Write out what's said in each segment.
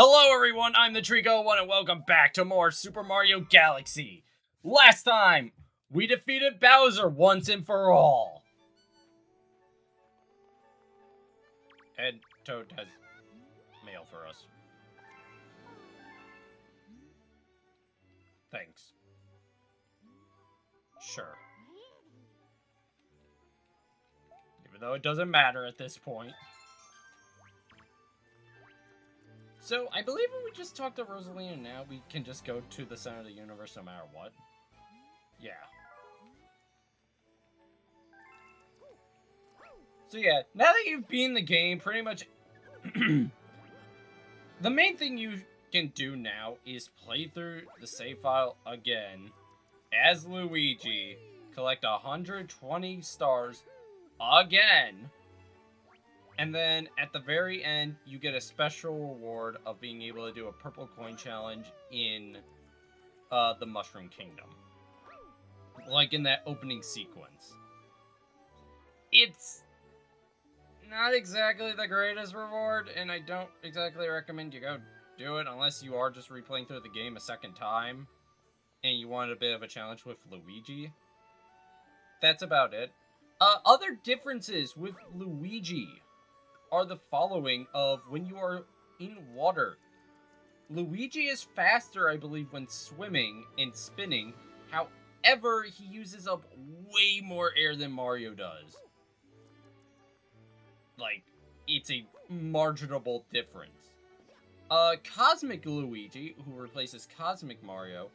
Hello everyone, I'm the Trico1 and welcome back to more Super Mario Galaxy. Last time, we defeated Bowser once and for all. And Toad has mail for us. Thanks. Sure. Even though it doesn't matter at this point. So, I believe if we just talk to Rosalina now, we can just go to the center of the universe no matter what. Yeah. So yeah, now that you've beaten the game, pretty much... the main thing you can do now is play through the save file again as Luigi, collect 120 stars again, and then at the very end, you get a special reward of being able to do a purple coin challenge in the Mushroom Kingdom. Like in that opening sequence. It's not exactly the greatest reward, and I don't exactly recommend you go do it unless you are just replaying through the game a second time and you want a bit of a challenge with Luigi. That's about it. Other differences with Luigi are the following of when you are in water. Luigi is faster, I believe, when swimming and spinning. However, he uses up way more air than Mario does. Like, it's a marginable difference. Cosmic Luigi, who replaces Cosmic Mario,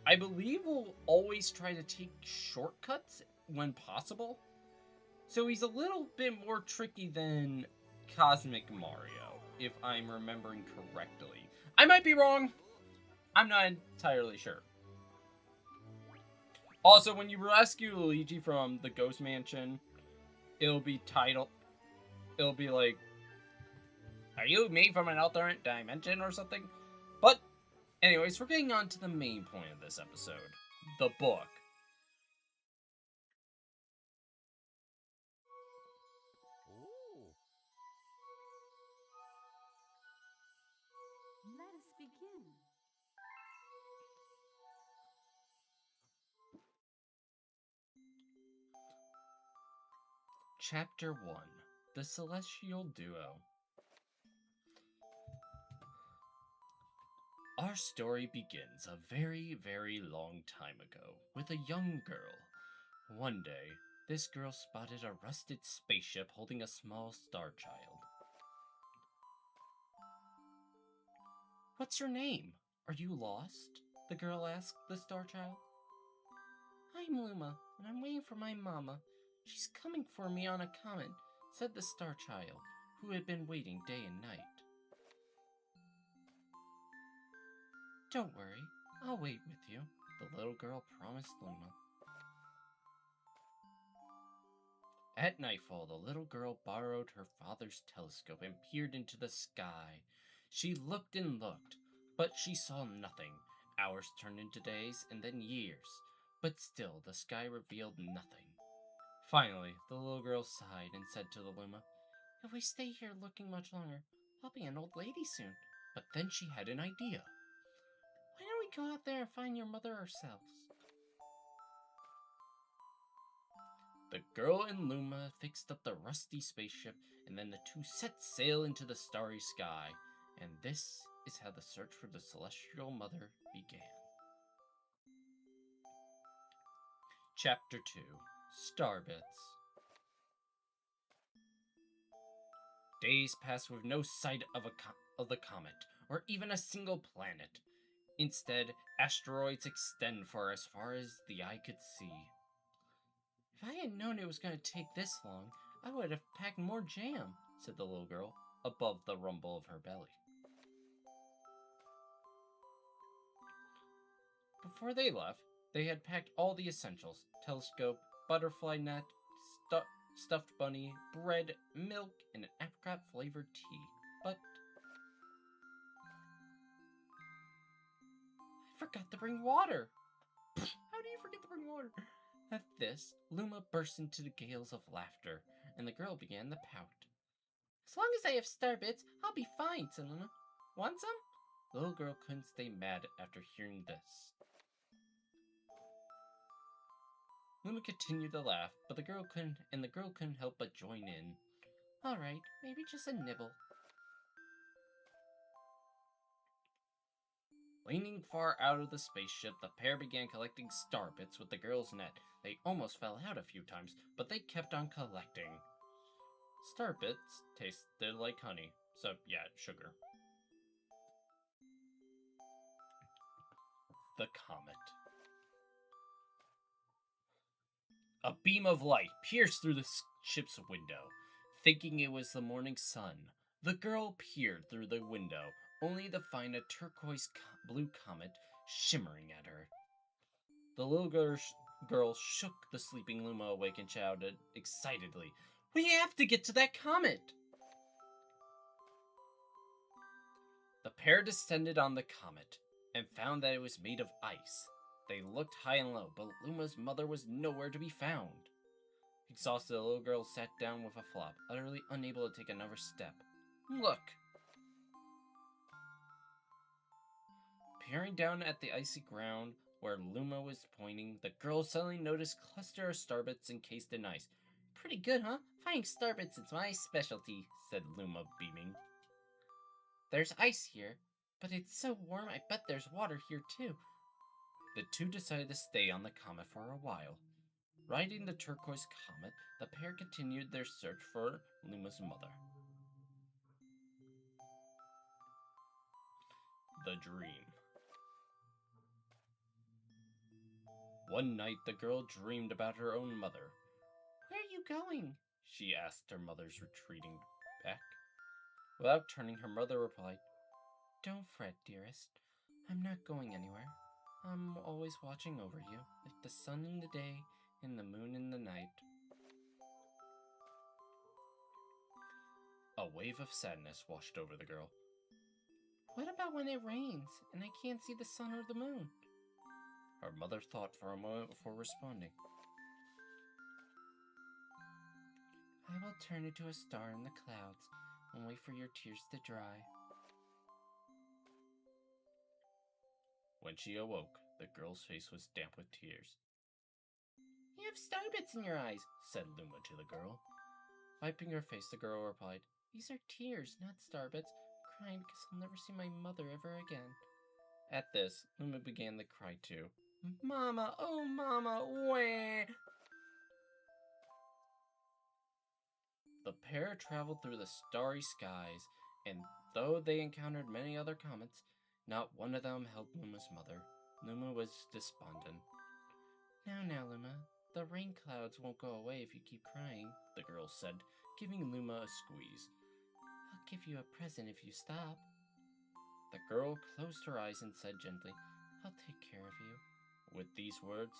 I believe will always try to take shortcuts when possible. So he's a little bit more tricky than Cosmic Mario, if I'm remembering correctly. I might be wrong. I'm not entirely sure. Also, when you rescue Luigi from the Ghost Mansion, it'll be titled... It'll be like, are you me from an alternate dimension or something? But, anyways, we're getting on to the main point of this episode. The book. Let us begin. Chapter 1. The Celestial Duo. Our story begins a very, very long time ago with a young girl. One day, this girl spotted a rusted spaceship holding a small star child. What's your name? Are you lost? The girl asked the star child. I'm Luma, and I'm waiting for my mama. She's coming for me on a comet, said the star child, who had been waiting day and night. Don't worry, I'll wait with you, the little girl promised Luma. At nightfall, the little girl borrowed her father's telescope and peered into the sky. She looked and looked, but she saw nothing. Hours turned into days and then years, but still the sky revealed nothing. Finally, the little girl sighed and said to the Luma, If we stay here looking much longer, I'll be an old lady soon. But then she had an idea. Why don't we go out there and find your mother ourselves? The girl and Luma fixed up the rusty spaceship, and then the two set sail into the starry sky. And this is how the search for the Celestial Mother began. Chapter 2. Starbits. Days passed with no sight of the comet, or even a single planet. Instead, asteroids extend for as far as the eye could see. If I had known it was going to take this long, I would have packed more jam, said the little girl, above the rumble of her belly. Before they left, they had packed all the essentials: telescope, butterfly net, stuffed bunny, bread, milk, and an apricot-flavored tea. But I forgot to bring water. How do you forget to bring water? At this, Luma burst into the gales of laughter, and the girl began to pout. As long as I have star bits, I'll be fine, said Luma. Want some? The little girl couldn't stay mad after hearing this. Luma continued to laugh, but the girl couldn't help but join in. All right, maybe just a nibble. Leaning far out of the spaceship, the pair began collecting star bits with the girl's net. They almost fell out a few times, but they kept on collecting. Star bits tasted like honey, so yeah, sugar. The comet. A beam of light pierced through the ship's window. Thinking it was the morning sun, the girl peered through the window, only to find a turquoise blue comet shimmering at her. The little girl shook the sleeping Luma awake and shouted excitedly, "We have to get to that comet!" The pair descended on the comet and found that it was made of ice. They looked high and low, but Luma's mother was nowhere to be found. Exhausted, the little girl sat down with a flop, utterly unable to take another step. Look! Peering down at the icy ground where Luma was pointing, the girl suddenly noticed a cluster of starbits encased in ice. Pretty good, huh? Finding starbits is my specialty, said Luma, beaming. There's ice here, but it's so warm I bet there's water here too. The two decided to stay on the comet for a while. Riding the turquoise comet, the pair continued their search for Luma's mother. The Dream. One night, the girl dreamed about her own mother. Where are you going? She asked her mother's retreating back. Without turning, her mother replied, Don't fret, dearest. I'm not going anywhere. I'm always watching over you, like the sun in the day and the moon in the night. A wave of sadness washed over the girl. What about when it rains and I can't see the sun or the moon? Her mother thought for a moment before responding. I will turn into a star in the clouds and wait for your tears to dry. When she awoke, the girl's face was damp with tears. You have starbits in your eyes, said Luma to the girl. Wiping her face, the girl replied, These are tears, not starbits. I'm crying because I'll never see my mother ever again. At this, Luma began to cry too. Mama, oh mama, wah! The pair traveled through the starry skies, and though they encountered many other comets, not one of them held Luma's mother. Luma was despondent. Now, Luma, the rain clouds won't go away if you keep crying, the girl said, giving Luma a squeeze. I'll give you a present if you stop. The girl closed her eyes and said gently, I'll take care of you. With these words,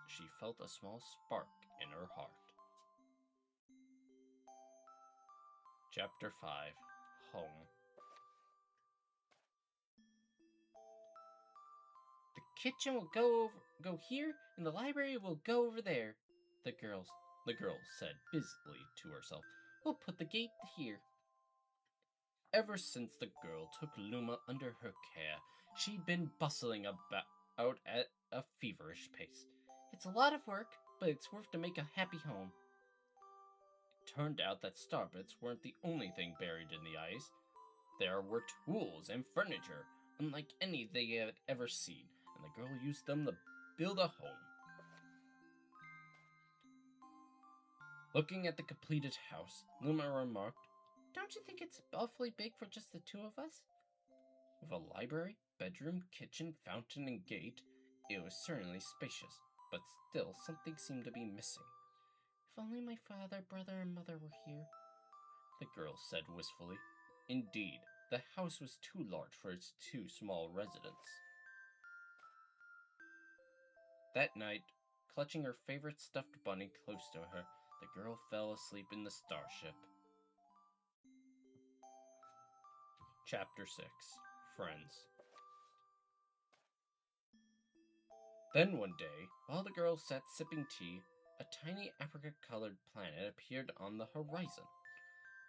she felt a small spark in her heart. Chapter 5. Home. The kitchen will go here, and the library will go over there, the girl said busily to herself. We'll put the gate here. Ever since the girl took Luma under her care, she'd been bustling about at a feverish pace. It's a lot of work, but it's worth to make a happy home. It turned out that starbits weren't the only thing buried in the ice. There were tools and furniture, unlike any they had ever seen, and the girl used them to build a home. Looking at the completed house, Luma remarked, Don't you think it's awfully big for just the two of us? With a library, bedroom, kitchen, fountain, and gate, it was certainly spacious, but still something seemed to be missing. If only my father, brother, and mother were here, the girl said wistfully. Indeed, the house was too large for its two small residents. That night, clutching her favorite stuffed bunny close to her, the girl fell asleep in the starship. Chapter 6. Friends. Then one day, while the girl sat sipping tea, a tiny apricot-colored planet appeared on the horizon.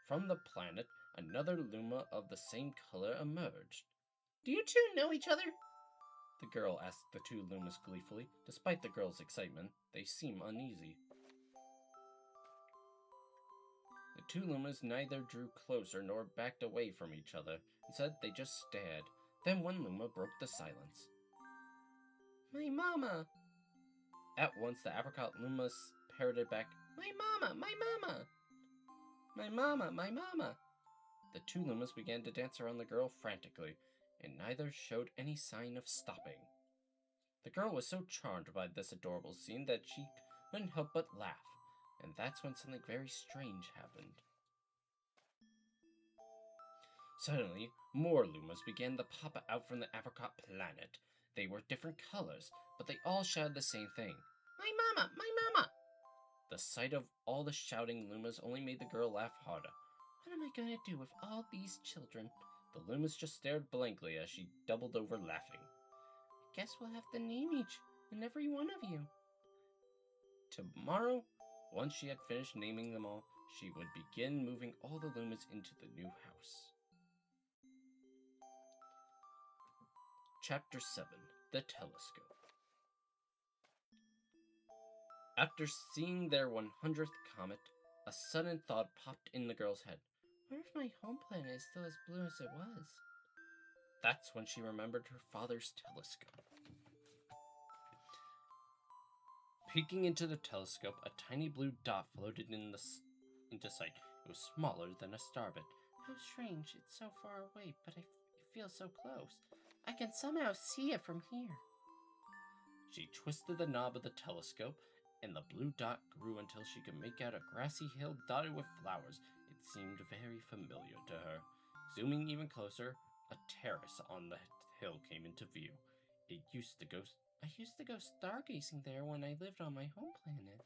From the planet, another Luma of the same color emerged. Do you two know each other? The girl asked the two Lumas gleefully. Despite the girl's excitement, they seemed uneasy. The two Lumas neither drew closer nor backed away from each other. Instead, they just stared. Then one Luma broke the silence. My mama! At once, the apricot Luma parroted back, My mama! My mama! My mama! My mama! The two Lumas began to dance around the girl frantically, and neither showed any sign of stopping. The girl was so charmed by this adorable scene that she couldn't help but laugh, and that's when something very strange happened. Suddenly, more Lumas began to pop out from the apricot planet. They were different colors, but they all shouted the same thing. My mama! My mama! The sight of all the shouting Lumas only made the girl laugh harder. What am I going to do with all these children? The Lumas just stared blankly as she doubled over laughing. Guess we'll have to name each and every one of you. Tomorrow, once she had finished naming them all, she would begin moving all the Lumas into the new house. Chapter 7. The Telescope. After seeing their 100th comet, a sudden thought popped in the girl's head. What if my home planet is still as blue as it was? That's when she remembered her father's telescope. Peeking into the telescope, a tiny blue dot floated into sight. It was smaller than a starbit. How strange, it's so far away, but it feels so close. I can somehow see it from here. She twisted the knob of the telescope, and the blue dot grew until she could make out a grassy hill dotted with flowers. It seemed very familiar to her. Zooming even closer, a terrace on the hill came into view. I used to go stargazing there when I lived on my home planet.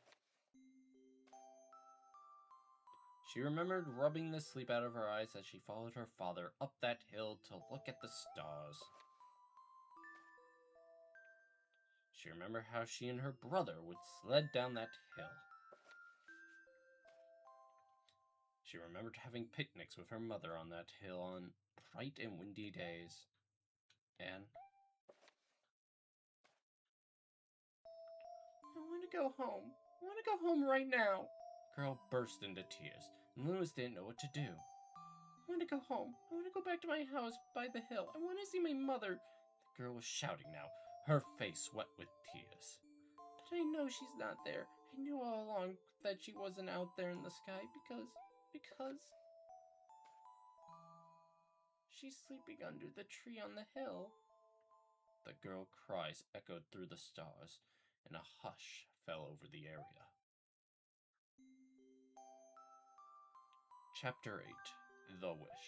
She remembered rubbing the sleep out of her eyes as she followed her father up that hill to look at the stars. She remembered how she and her brother would sled down that hill. She remembered having picnics with her mother on that hill on bright and windy days. And I want to go home. I want to go home right now. The girl burst into tears, and Lewis didn't know what to do. I want to go home. I want to go back to my house by the hill. I want to see my mother. The girl was shouting now, her face wet with tears. But I know she's not there. I knew all along that she wasn't out there in the sky because she's sleeping under the tree on the hill. The girl's cries echoed through the stars, and a hush fell over the area. Chapter 8. The Wish.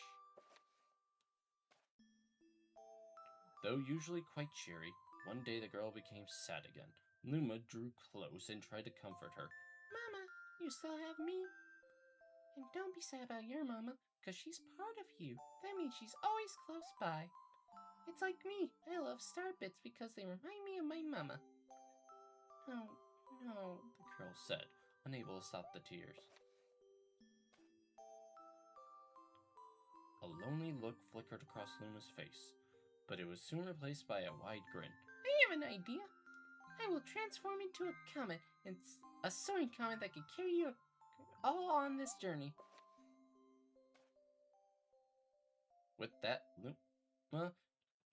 Though usually quite cheery, one day the girl became sad again. Luma drew close and tried to comfort her. Mama, you still have me. And don't be sad about your mama, because she's part of you. That means she's always close by. It's like me. I love star bits because they remind me of my mama. Oh, no, the girl said, unable to stop the tears. A lonely look flickered across Luma's face, but it was soon replaced by a wide grin. I have an idea. I will transform into a comet, and a soaring comet that can carry you all on this journey. With that, Luma,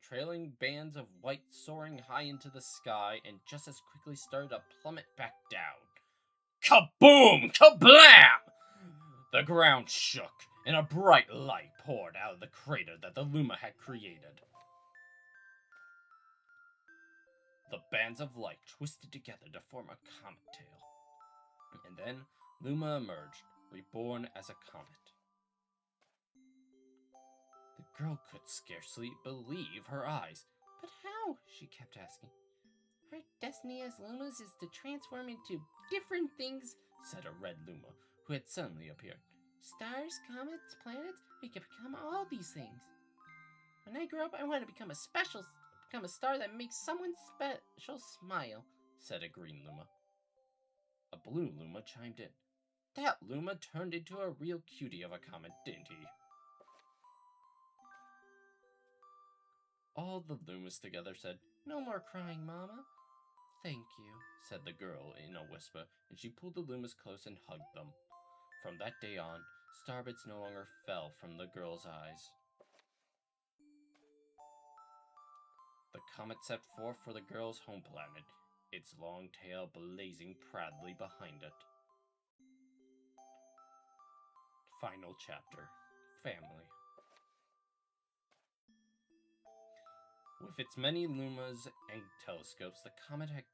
trailing bands of white soaring high into the sky, and just as quickly started to plummet back down. Kaboom! Kablam! The ground shook, and a bright light poured out of the crater that the Luma had created. The bands of light twisted together to form a comet tail. And then Luma emerged, reborn as a comet. The girl could scarcely believe her eyes. But how? She kept asking. Our destiny as Lumas is to transform into different things, said a red Luma, who had suddenly appeared. Stars, comets, planets, we can become all these things. When I grow up, I want to become a star that makes someone special smile, said a green Luma. A blue Luma chimed in. That Luma turned into a real cutie of a comet, didn't he? All the Lumas together said, "No more crying, Mama." "Thank you," said the girl in a whisper, and she pulled the Lumas close and hugged them. From that day on, starbits no longer fell from the girl's eyes. The comet set forth for the girl's home planet, its long tail blazing proudly behind it. Final chapter. Family. With its many lumas and telescopes, the comet had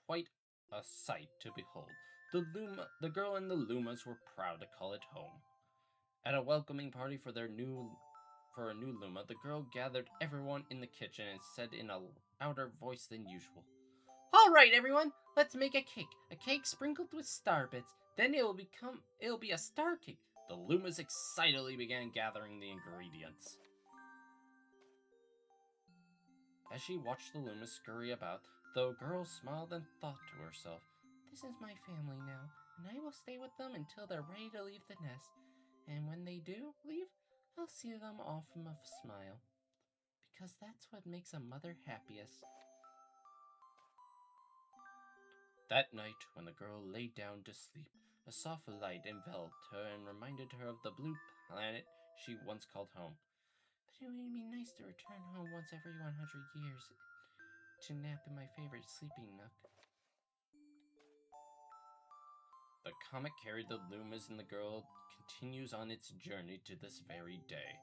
quite a sight to behold. The girl and the lumas were proud to call it home. At a welcoming party for a new luma, the girl gathered everyone in the kitchen and said in a louder voice than usual, "All right, everyone, let's make a cake sprinkled with star bits. Then it'll be a star cake." The lumas excitedly began gathering the ingredients. As she watched the lumas scurry about, the girl smiled and thought to herself, "This is my family now, and I will stay with them until they're ready to leave the nest. And when they do leave, I'll see them off with a smile, because that's what makes a mother happiest." That night, when the girl lay down to sleep, a soft light enveloped her and reminded her of the blue planet she once called home. "But it would be nice to return home once every 100 years to nap in my favorite sleeping nook." The comet carried the lumas, and the girl continues on its journey to this very day.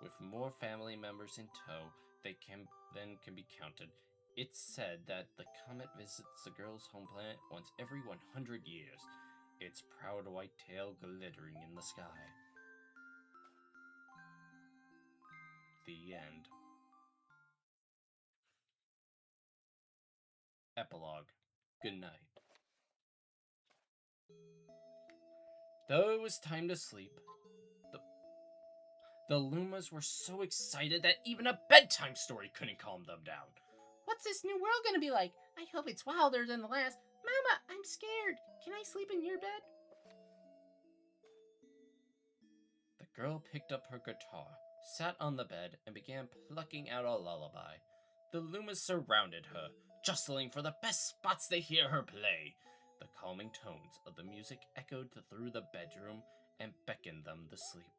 With more family members in tow than can be counted, it's said that the comet visits the girl's home planet once every 100 years, its proud white tail glittering in the sky. The end. Epilogue. Good night. Though it was time to sleep, the Lumas were so excited that even a bedtime story couldn't calm them down. "What's this new world gonna be like? I hope it's wilder than the last. Mama, I'm scared. Can I sleep in your bed?" The girl picked up her guitar, sat on the bed, and began plucking out a lullaby. The Lumas surrounded her, jostling for the best spots to hear her play. The calming tones of the music echoed through the bedroom and beckoned them to sleep.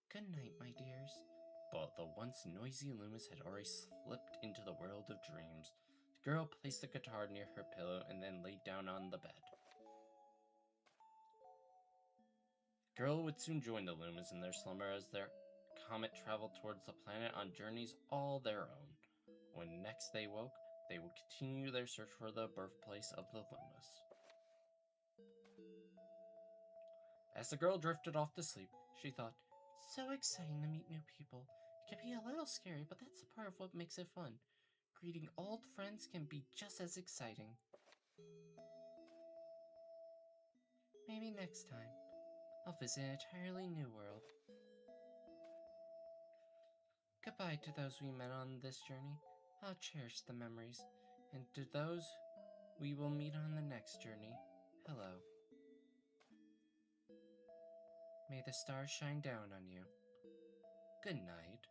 "Good night, my dears." But the once noisy Lumas had already slipped into the world of dreams. The girl placed the guitar near her pillow and then laid down on the bed. The girl would soon join the Lumas in their slumber as their comet traveled towards the planet on journeys all their own. When next they woke, they would continue their search for the birthplace of the Lumas. As the girl drifted off to sleep, she thought, "It's so exciting to meet new people. It can be a little scary, but that's the part of what makes it fun. Greeting old friends can be just as exciting. Maybe next time, I'll visit an entirely new world." Goodbye to those we met on this journey. I'll cherish the memories. And to those we will meet on the next journey, hello. May the stars shine down on you. Good night.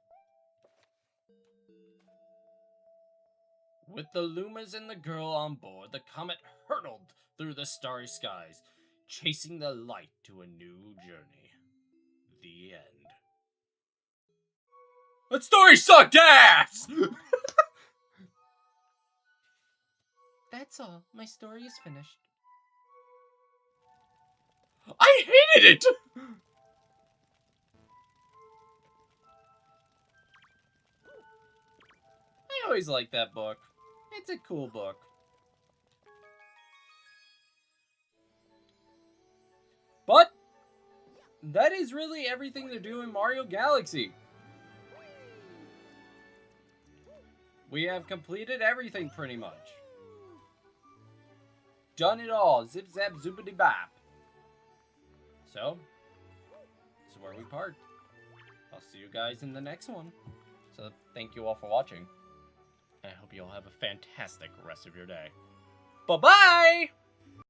With the Lumas and the girl on board, the comet hurtled through the starry skies, chasing the light to a new journey. The end. That story sucked ass! That's all. My story is finished. I hated it! I always liked that book. It's a cool book. But that is really everything to do in Mario Galaxy. We have completed everything pretty much. Done it all. Zip zap zoopity bop. So, this is where we part. I'll see you guys in the next one. So, thank you all for watching. I hope you all have a fantastic rest of your day. Bye-bye!